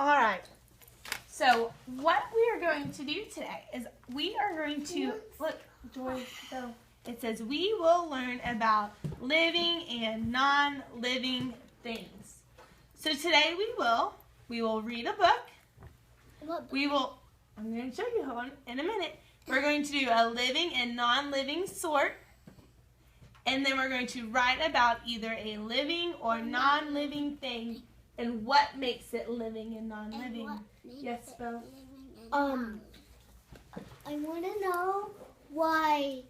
All right. So what we are going to do today is we are going to, look, Joy, go. It says we will learn about living and non-living things. So today we will read a book. I'm going to show you in a minute. We're going to do a living and non-living sort. And then we're going to write about either a living or non-living thing and what makes it living and non-living. Yes, Bo? I want to know why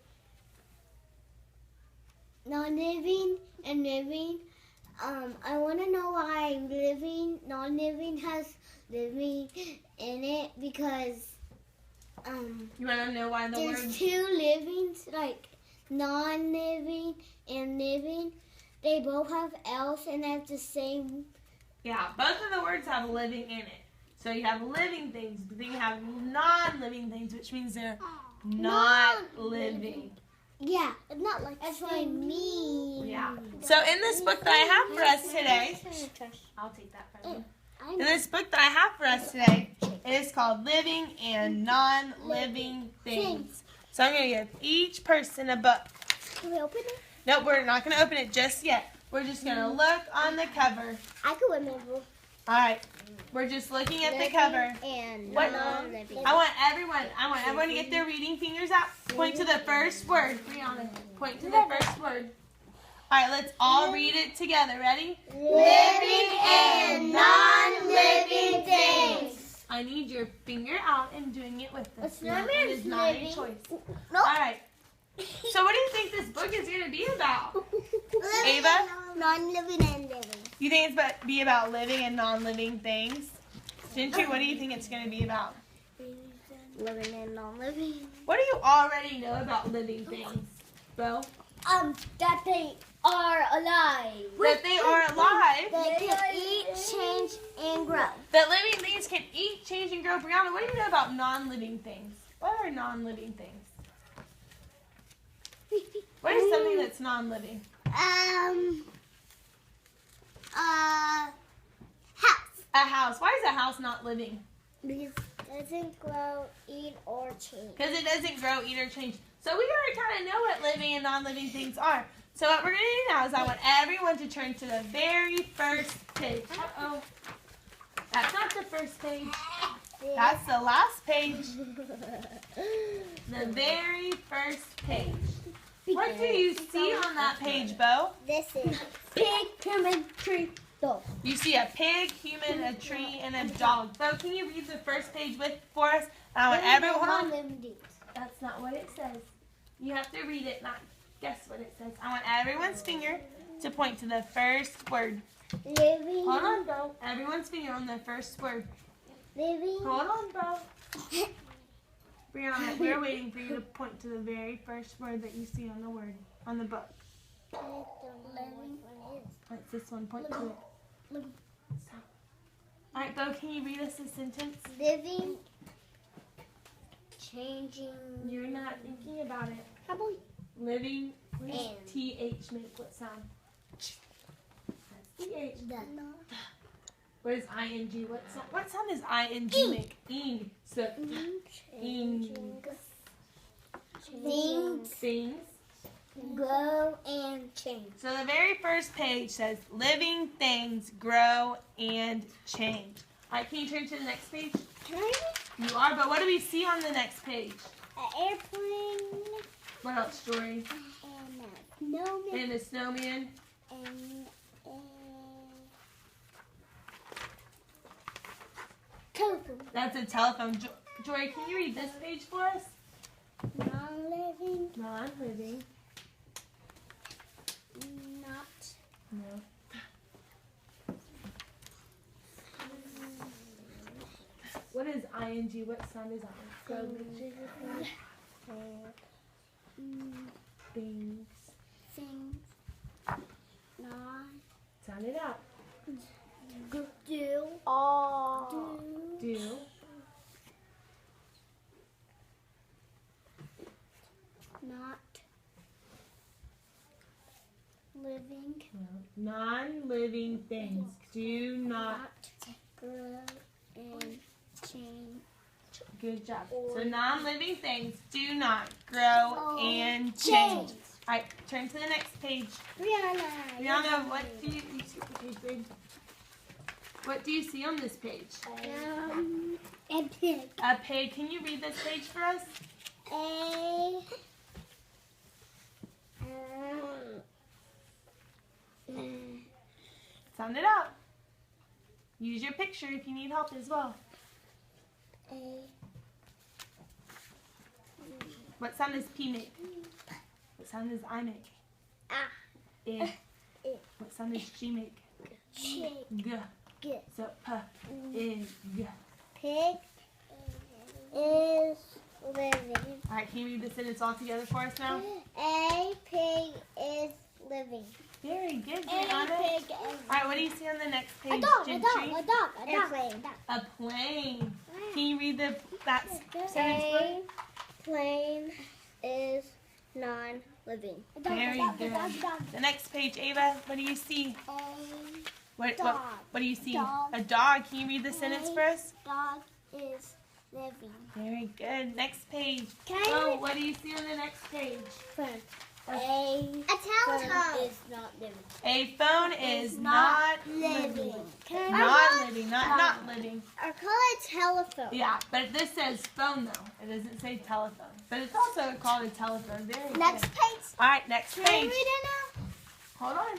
non-living and living. I want to know why non-living has living in it because You want to know why the word? there's two livings, like non-living and living. They both have L's and they have the same. Yeah, both of the words have living in it. So you have living things, but then you have non-living things, which means they're not living. Yeah, it's not like that's what I mean. Yeah. So in this book that I have for us today, I'll take that from you. In this book that I have for us today, it is called Living and Non-Living Things. So I'm going to give each person a book. Can we open it? Nope, we're not going to open it just yet. We're just going to look on the cover. I can remember. All right. We're just looking at the cover. And What? non-living. I want everyone to get their reading fingers out. Point to the first word. Brianna, point to the first word. All right, let's all read it together. Ready? Living and non-living things. I need your finger out and doing it with us. It's not It is not a living. choice. Nope. All right. So what do you think this book is going to be about? Ava? Non-living and living. You think it's be about living and non-living things? Gentry, what do you think it's going to be about? Living and non-living. What do you already know about living things, Bo? That they are alive. That they are alive. They can eat, change, and grow. That living things can eat, change, and grow. Brianna, what do you know about non-living things? What are non-living things? What is something that's non-living? House. A house. Why is a house not living? Because it doesn't grow, eat, or change. Because it doesn't grow, eat, or change. So we already kind of know what living and non-living things are. So what we're going to do now is I want everyone to turn to the very first page. Uh-oh. That's not the first page. That's the last page. The very first page. What do you see on that page, Bo? This is pig, human, tree, dog. You see a pig, human, a tree, and a dog. Bo, can you read the first page for us? I want everyone. That's not what it says. You have to read it, not guess what it says. I want everyone's finger to point to the first word. Living. Hold on, Bo. Everyone's finger on the first word. Living. Hold on, Bo. Brianna, we're waiting for you to point to the very first word that you see on the book. Living. What's this one? Point to it. Stop. All right, Bo, can you read us a sentence? Living. Changing. You're not thinking about it. How about Living. What does And. TH make? What sound? That's TH. the What is ING? What sound does ING make? Ing. So, ing. things Things. grow and change. So the very first page says, living things grow and change. All right, can you turn to the next page? Can I? You are, but what do we see on the next page? An airplane What else, Jory? and a snowman And a snowman. and a telephone. That's a telephone. Jory, can you read this page for us? Non-living, Non-living. not No. What is ING? What sound is that? Things. things, not Sound it out. do, Do. not living, No. Non-living things. Do not. grow change. Good job. So non-living things do not grow and change. All right, turn to the next page. Rihanna, what do you see on the page, babe? What do you see on this page? A pig. A pig. Can you read this page for us? Sound it out. Use your picture if you need help as well. What sound does P make? What sound does I make? I. What sound does G make? G. G. So P is G. Pig is living. All right, can you read the sentence all together for us now? A pig is living. Very good, Brianna. All right, what do you see on the next page? A dog. Gentry? A plane. Can you read that sentence for us? A plane is non-living. Very good. The next page, Ava, what do you see? What do you see? Dog. A dog. Can you read the sentence for us? Dog is living. Very good. Next page. Can I read? What do you see on the next page? Phone. A telephone is not living. A phone is not living. Not living, not living. I call it telephone. Yeah, but this says phone though. It doesn't say telephone. But it's also called a telephone. Very Next good. page. All right, next Can I read page. it now? Hold on.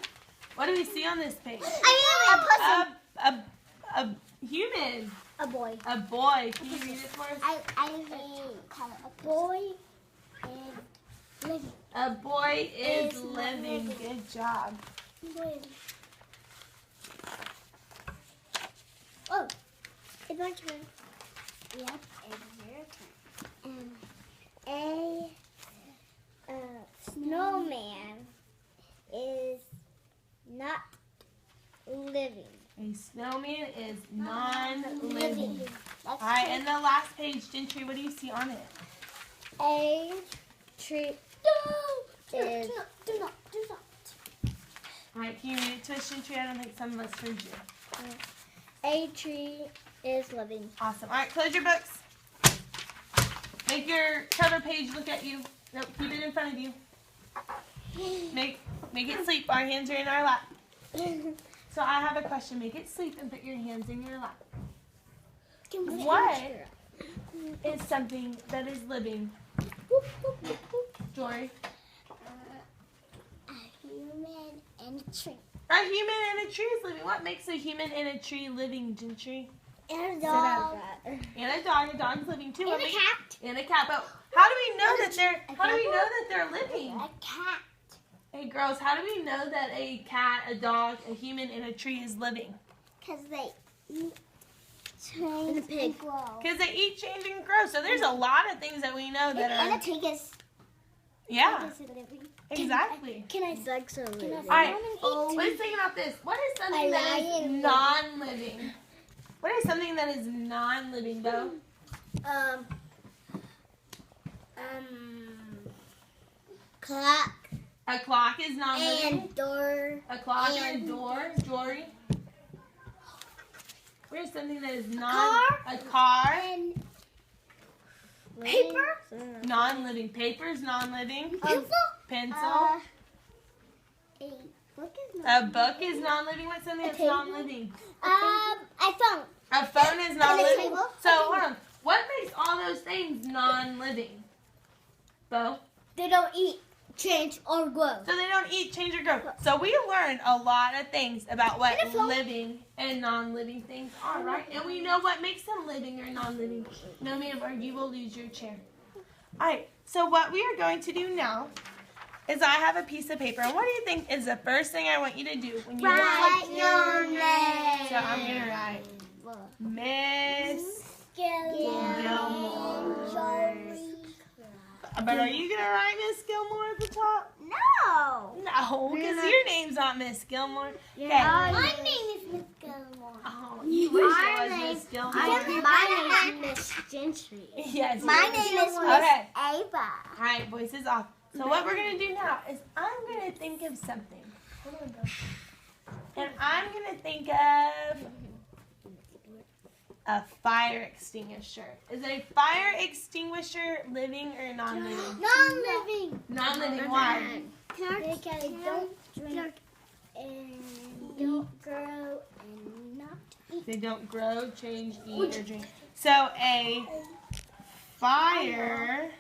What do we see on this page? I mean A human. a boy. A boy. Can you read it for us? I call it a boy and living. A boy is Is living. living. Good job. Oh, it's my turn. Yep, it's your turn. A snowman is not living. A snowman is non-living. All Next right, page. and the last page, Gentry, what do you see on it? A tree is Do not. All right, can you read it to us, Gentry? I don't think some of us heard you. a tree is living. Awesome. All right, close your books. Make your cover page look at you. Nope, keep it in front of you. Make it sleep. Our hands are in our lap. So I have a question. Make it sleep and put your hands in your lap. What is something that is living? Jory? A human and a tree. A human and a tree is living. What makes a human and a tree living, Gentry? And a Sit dog. And a dog. A dog's living too. And What a makes- cat. And a cat. But how do we know that they're? How do we know that they're living? A cat. Hey girls, how do we know that a cat, a dog, a human, and a tree is living? Because they eat, change, and pig. Grow. Because they eat, change, and grow. So there's a lot of things that we know that And a are. pig is, Yeah, is living. exactly. Can I dogs are living? All right, let's think about this. What is something that is lion. non-living? What is something that is non-living, though? Clock A clock is non-living. and door. A clock and a and- door. Jory. What is something that is car. A car. And paper. Non-living. Paper is non-living. Pencil. Pencil. A book is not. A book is non-living. What's something that's table. non-living? A phone. A phone is non-living. table. So hold on. What makes all those things non-living? Bo? They don't eat, change, or grow. So they don't eat, change, or grow. So we learned a lot of things about what And a phone. living and non-living things are, right? And we know what makes them living or non-living. No, ma'am, or you will lose your chair. All right. So what we are going to do now is I have a piece of paper. And what do you think is the first thing I want you to do when you Write your name. So I'm going to write Miss. Gilmore. But are you going to write Miss Gilmore at the top? No. No, because your name's not Miss Gilmore. Okay. My name is Miss Gilmore. Oh, you wish it was Miss Gilmore. My name is Miss Gentry. Yes. My it name is Miss Okay. Ava. All right, voices off. So what we're going to do now is I'm going to think of something. Hold on, Bill. And I'm going to think of a fire extinguisher. Is a fire extinguisher living or non-living? Non-living. Non-living. Why? Because they don't drink and don't grow and not eat. They don't grow, change, eat, or drink. So a fire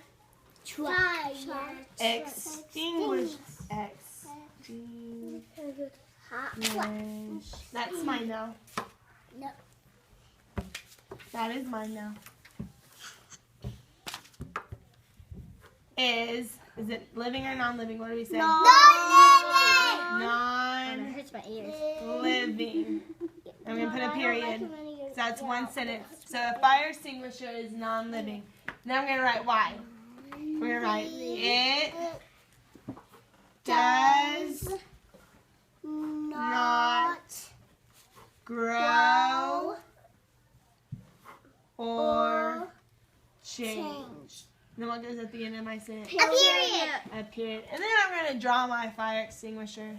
extinguisher. That's mine now. No. That is mine now. Is it living or non-living? What do we say? Non-living. Hurts my ears. Living. I'm going to put a period. So that's one sentence. So a fire extinguisher is non-living. Now I'm going to write why. We're going to write it does not grow or change. Then what goes at the end of my sentence? A period. A period. And then I'm going to draw my fire extinguisher.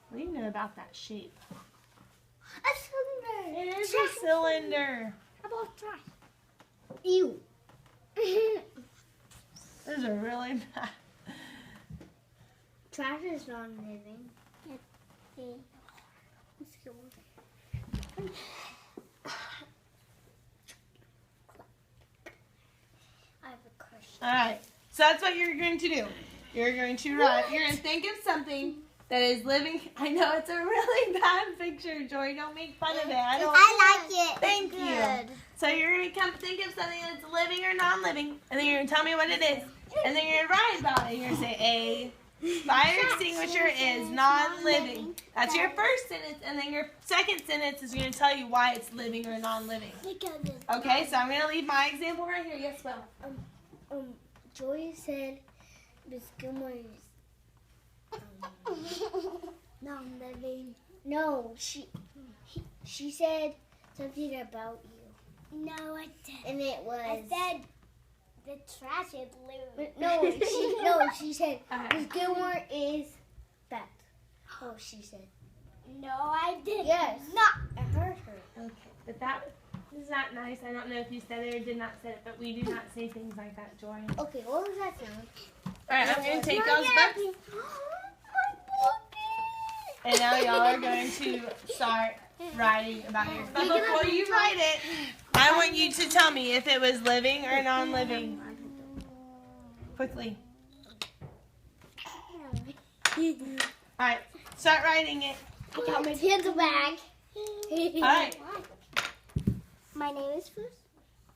What do you know about that shape? A cylinder. It is a cylinder. How about trash? Ew. Those are really bad. Trash is non-living. Let's go. I have a question. All right. So that's what you're going to do. You're going to write. You're going to think of something that is living. I know it's a really bad picture, Joy. Don't make fun of it. I like it. Thank you. So you're going to come think of something that's living or non-living, and then you're going to tell me what it is. And then you're going to write about it. You're going to say a fire extinguisher is non-living. That's your first sentence, and then your second sentence is going to tell you why it's living or non-living. Okay, so I'm going to leave my example right here. Yes, Will. Joy said Miss Gilmore is non-living. No, she said something about you. No, I didn't. And it was. I said the trash is living. No, she said Miss Gilmore is bad. Oh, she said. No, I didn't. Yes. No, I heard her. Okay, but that is not nice. I don't know if you said it or did not say it, but we do not say things like that, Joy. Okay, what was that sound? All right, I'm going to take those books. And now y'all are going to start writing about yours. But before you write it, I want you to tell me if it was living or non-living. Quickly. Alright, start writing it. I got my pencil bag. Alright. My name is first?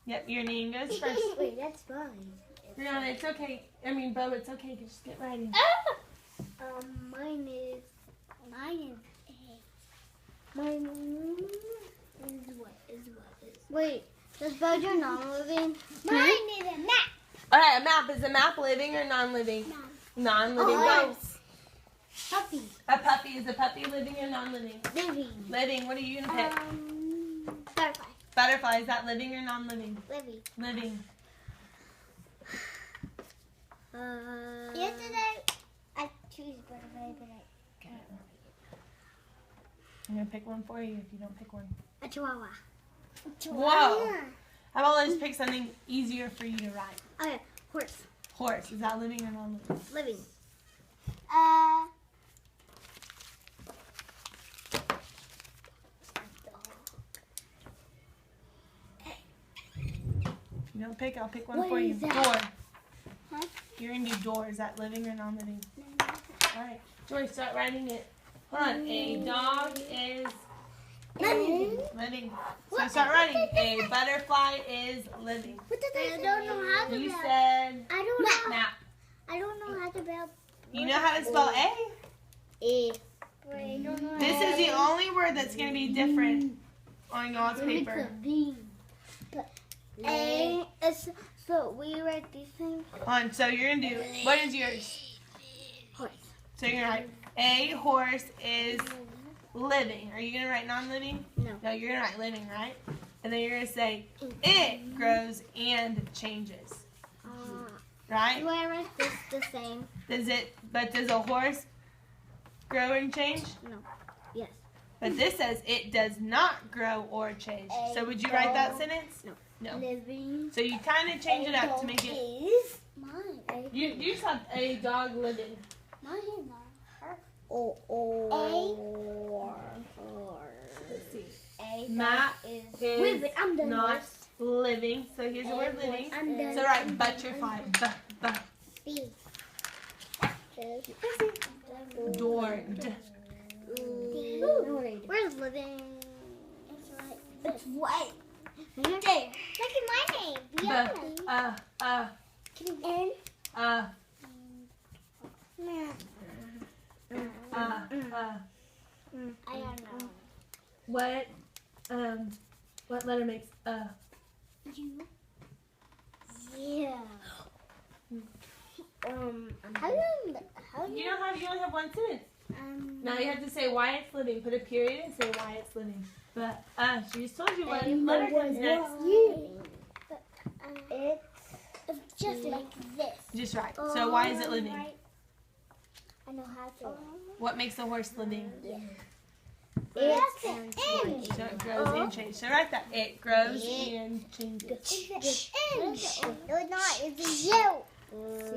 Yep, your name goes first. Wait, that's fine. Rihanna, it's okay. I mean, Bo, it's okay. Just get writing. Mine is Wait, does Bo do non-living? Mine is a map. Alright, a map. Is a map living or non-living? Non-living. Go. Puppy. A puppy. Is a puppy living or non-living? Living. Living. What are you going to pick? Butterfly. Butterfly. Is that living or non-living? Living. Living. Yesterday, I choose butterfly, but I can't. I'm going to pick one for you if you don't pick one. A chihuahua. Whoa. How about let's pick something easier for you to write? Okay, horse. Horse. Is that living or non-living? Living. If you don't pick, I'll pick one What for you. is that? Door. Huh? You're going to do door. Is that living or non-living? All right. Joy, start writing it. Hold on. A dog is living. So start writing. A butterfly is living. What did I don't know how to You spell. said I don't know. map. I don't know how to spell. You know how to spell A? A. Wait, I don't know This is the only word that's going to be different on y'all's paper. A is so we write these things. Hold on. So you're going to do, what is yours? Horse. So you're going to write, a horse is living. Are you going to write non-living? No. No, you're going to write living, right? And then you're going to say, it grows and changes. Right? Do I write this the same? Does a horse grow and change? No. Yes. But this says it does not grow or change. So would you write that sentence? No. Living. So you kind of change it up to make it. Is mine. You just have a dog living. Mine is not her. Let's see. A Matt is is living. I'm done. not living. So here's the word living. I'm done. So write butterfly. B. Door. Where's living? It's right. It's white. There. Look at my name. Bianca. N. I don't know. What letter makes U. Yeah. How do You only have one sentence. Now you have to say why it's living. Put a period and say why it's living. But she just told you what letter comes next. It's just like this. Just right. So why is it living? I know how to. What makes a horse living? It's So it grows and changes. So write that. It grows and changes. It's not. It's a U.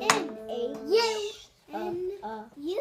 N A U. N U.